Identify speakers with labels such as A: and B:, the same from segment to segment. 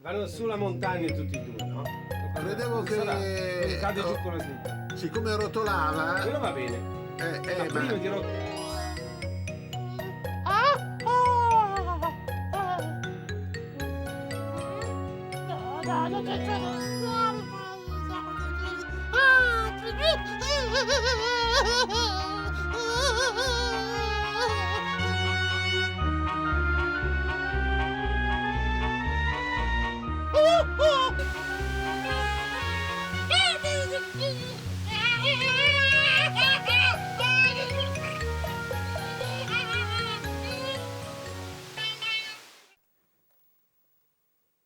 A: Vanno sulla montagna tutti e due, no?
B: Credevo che
A: cade giù con la slitta.
B: siccome rotolava,
A: Quello va bene. Ma prima di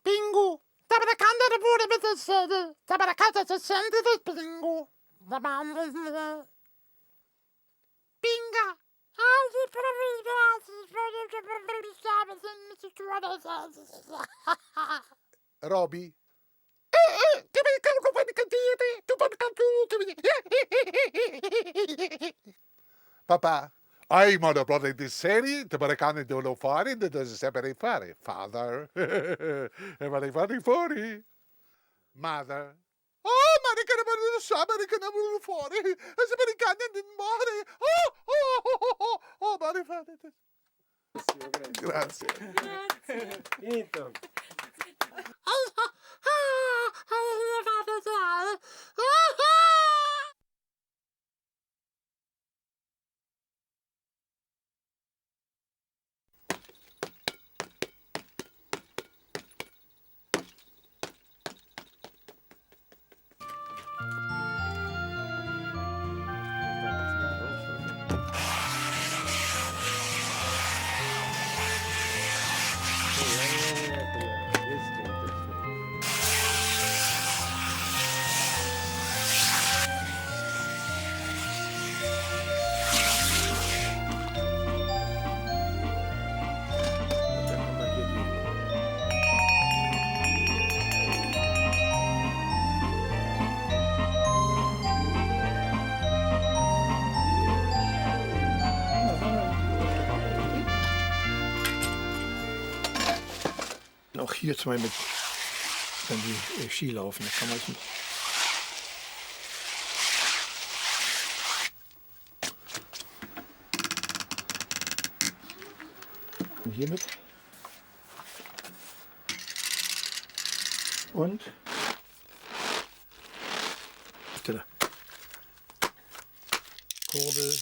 C: Pingu, tabarakanda de bude met de zede. Tabarakata te zende de pingu. Pinga.
B: Roby, papà, hai modo proprio di serie, te pare che devono fare, devono sapere fare. Father, e me li fare fuori. Mother, oh, ma che ne vogliono sapere che ne vogliono fuori, e se per i cani di mare, oh, ma li fate. Grazie.
A: Finito.
D: Auch hier zum Beispiel, wenn die Ski laufen, da kann man nicht. Und hiermit. Und. Stille. Kurbel.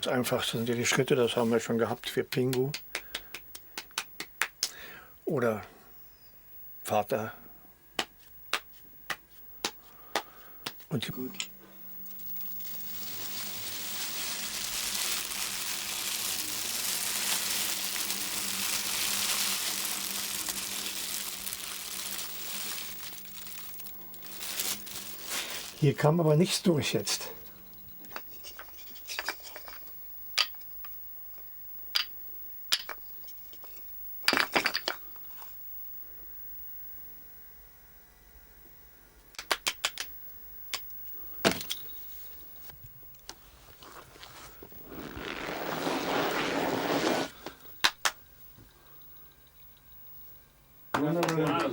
D: Das Einfachste sind ja die Schritte, das haben wir schon gehabt für Pingu. Oder Vater. Und die hier kam aber nichts durch jetzt.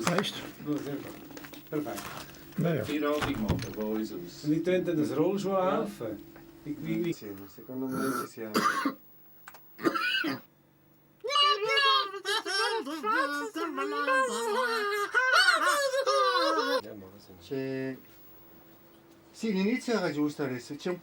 D: Reicht?
A: Perfect.
D: Naja.
A: Niet Twente das Rollschuh laufen. Secondo me ci siamo.
E: Sì, l'inizio era giusto adesso, c'è un